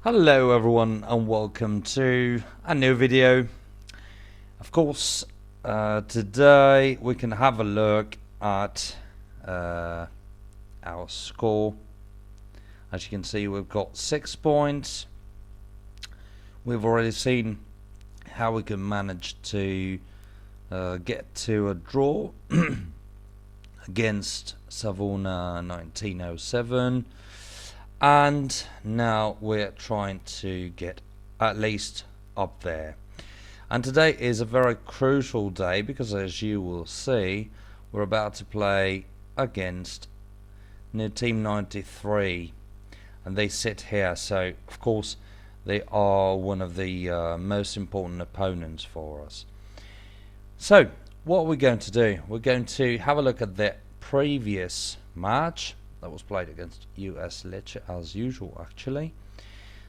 Hello everyone and welcome to a new video. Of course, today we can have a look at our score. As you can see, we've got 6 points. We've already seen how we can manage to get to a draw against Savona 1907. And now we're trying to get at least up there. And today is a very crucial day because, as you will see, we're about to play against Team 93, and they sit here. So of course they are one of the most important opponents for us. So what we're going to do, we're going to have a look at the previous match that was played against US Lecce as usual, actually.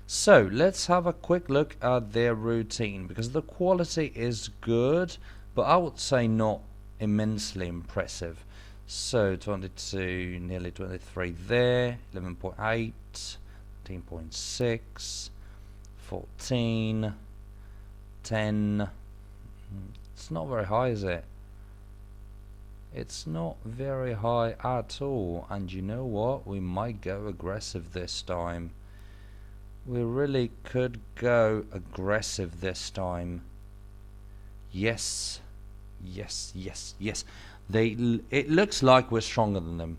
So let's have a quick look at their routine, because the quality is good, but I would say not immensely impressive. So 22, nearly 23 there, 11.8, 13.6, 14, 10. It's not very high, is it? It's not very high at all, and you know what? We might go aggressive this time. We really could go aggressive this time. Yes, yes, yes, yes. It looks like we're stronger than them,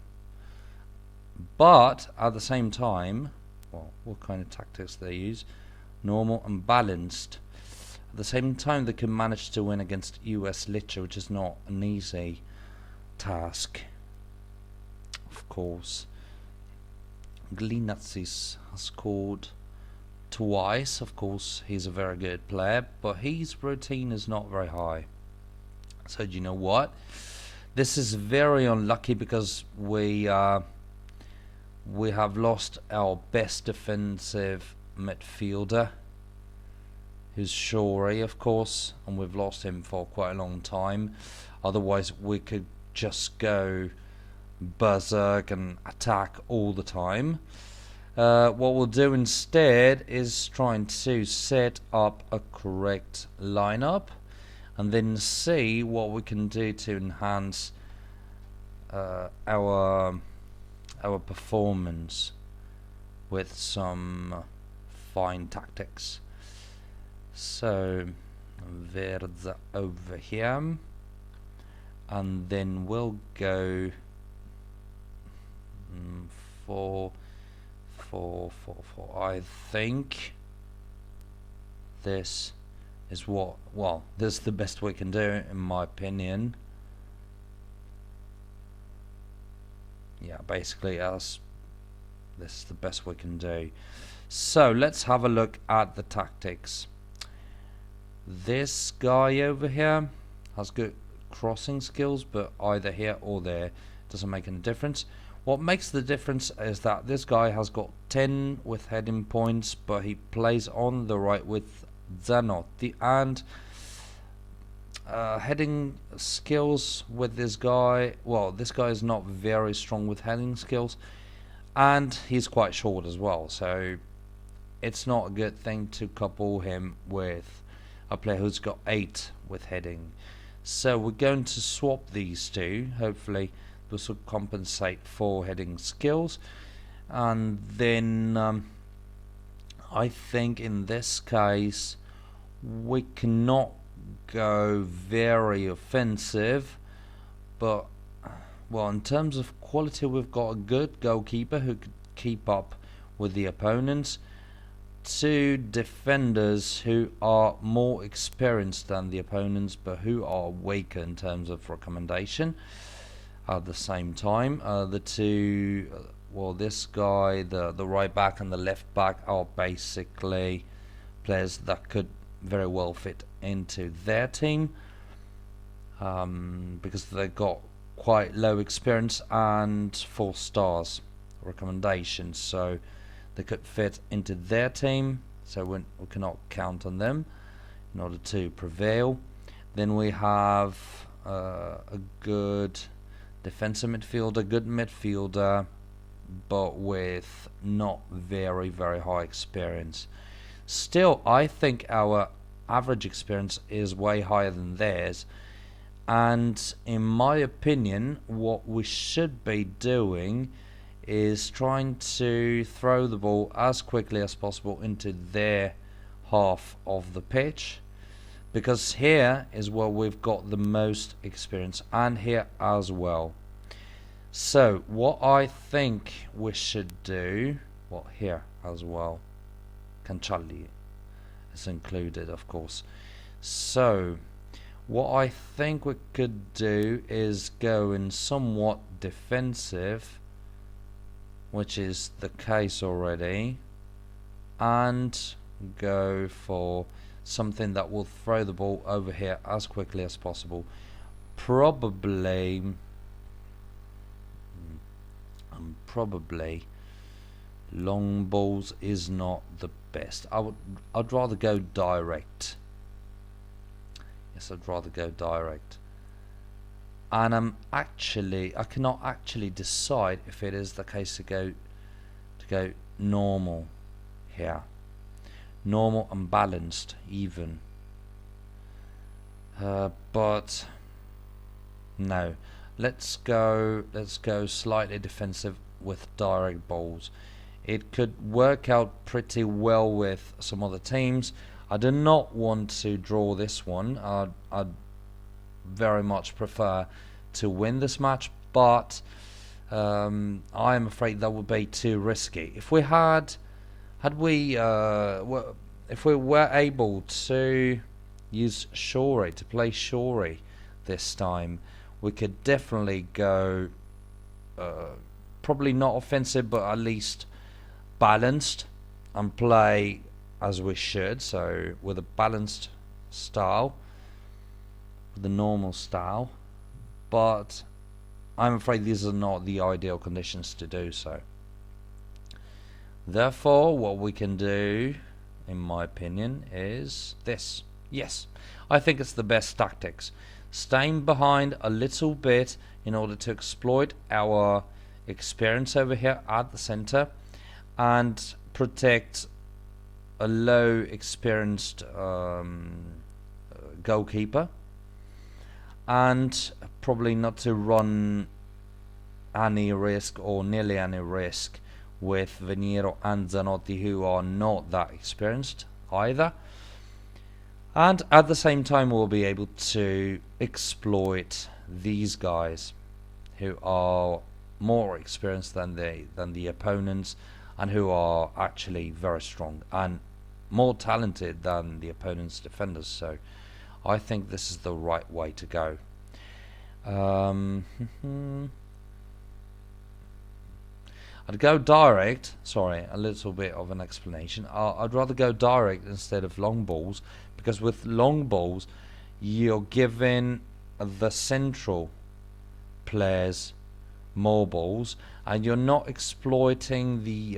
but at the same time, well, what kind of tactics they use? Normal and balanced. At the same time, they can manage to win against US Lecce, which is not an easy task. Of course, Glinatsis has scored twice. Of course, he's a very good player, but his routine is not very high. So do you know what? This is very unlucky because we have lost our best defensive midfielder, who's Shori, of course, and we've lost him for quite a long time. Otherwise, we could just go berserk and attack all the time. What we'll do instead is trying to set up a correct lineup and then see what we can do to enhance our performance with some fine tactics. So Verza over here, and then we'll go 4-4-4-4. I think this is what, well, this is the best we can do in my opinion. Yeah, basically this is the best we can do. So let's have a look at the tactics. This guy over here has good crossing skills, but either here or there doesn't make any difference. What makes the difference is that this guy has got 10 with heading points, but he plays on the right with Zanotti, and heading skills with this guy, well, this guy is not very strong with heading skills, and he's quite short as well, so it's not a good thing to couple him with a player who's got 8 with heading. So we're going to swap these two. Hopefully this will compensate for heading skills, and then I think in this case we cannot go very offensive, but well, in terms of quality, we've got a good goalkeeper who could keep up with the opponents, 2 defenders who are more experienced than the opponents but who are weaker in terms of recommendation. At the same time, the two, well, this guy, the right back and the left back, are basically players that could very well fit into their team, because they've got quite low experience and 4 stars recommendations, so they could fit into their team, so we cannot count on them in order to prevail. Then we have a good defensive midfielder, good midfielder, but with not very, very high experience. Still, I think our average experience is way higher than theirs. And in my opinion, what we should be doing is trying to throw the ball as quickly as possible into their half of the pitch, because here is where we've got the most experience, and here as well. So what I think we should do, well, here as well, Canchalli is included, of course. So what I think we could do is go in somewhat defensive, which is the case already, and go for something that will throw the ball over here as quickly as possible. Probably long balls is not the best. I'd rather go direct. Yes, I'd rather go direct. And I cannot actually decide if it is the case to go normal here. Normal and balanced even. But no. Let's go slightly defensive with direct balls. It could work out pretty well with some other teams. I do not want to draw this one. I'd very much prefer to win this match, but I'm afraid that would be too risky. If we if we were able to use Shorey, to play Shorey this time, we could definitely go probably not offensive, but at least balanced, and play as we should. So with a balanced style, with the normal style, but I'm afraid these are not the ideal conditions to do so. Therefore, what we can do, in my opinion, is this. Yes, I think it's the best tactics. Staying behind a little bit in order to exploit our experience over here at the center, and protect a low experienced goalkeeper, and probably not to run any risk or nearly any risk with Veniero and Zanotti, who are not that experienced either. And at the same time, we'll be able to exploit these guys who are more experienced than the opponents, and who are actually very strong and more talented than the opponent's defenders. So I think this is the right way to go. I'd go direct. Sorry, a little bit of an explanation. I'd rather go direct instead of long balls, because with long balls you're giving the central players more balls, and you're not exploiting the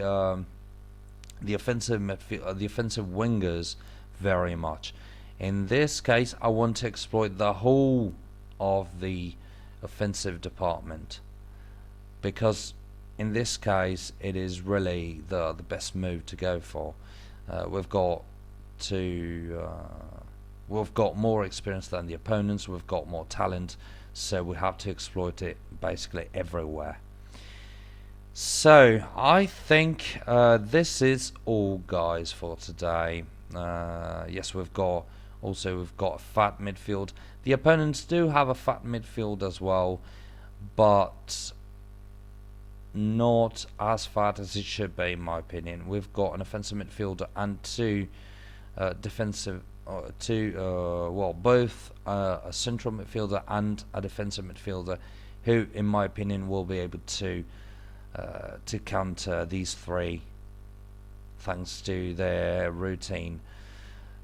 offensive midfield, the offensive wingers very much. In this case, I want to exploit the whole of the offensive department, because in this case it is really the best move to go for. We've got more experience than the opponents, we've got more talent, so we have to exploit it basically everywhere. So I think this is all, guys, for today. Yes, we've got a fat midfield. The opponents do have a fat midfield as well, but not as fat as it should be, in my opinion. We've got an offensive midfielder and two defensive, both a central midfielder and a defensive midfielder, who, in my opinion, will be able to counter these three, thanks to their routine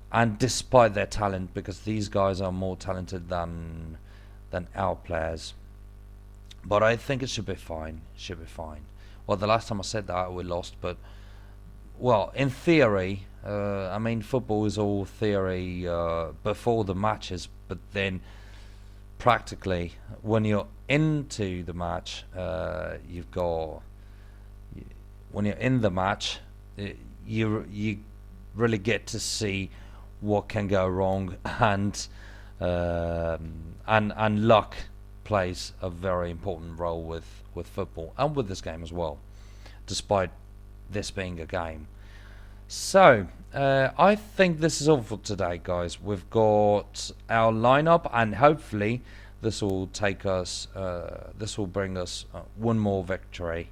and despite their talent, because these guys are more talented than our players. But I think it should be fine. Well, the last time I said that we lost, but well, in theory, I mean, football is all theory before the matches, but then practically when you're into the match, you've got when you're in the match, you really get to see what can go wrong, and luck plays a very important role with football and with this game as well, despite this being a game. So, I think this is all for today, guys. We've got our lineup, and hopefully, this will bring us one more victory.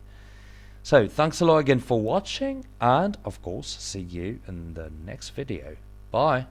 So, thanks a lot again for watching, and of course, see you in the next video. Bye.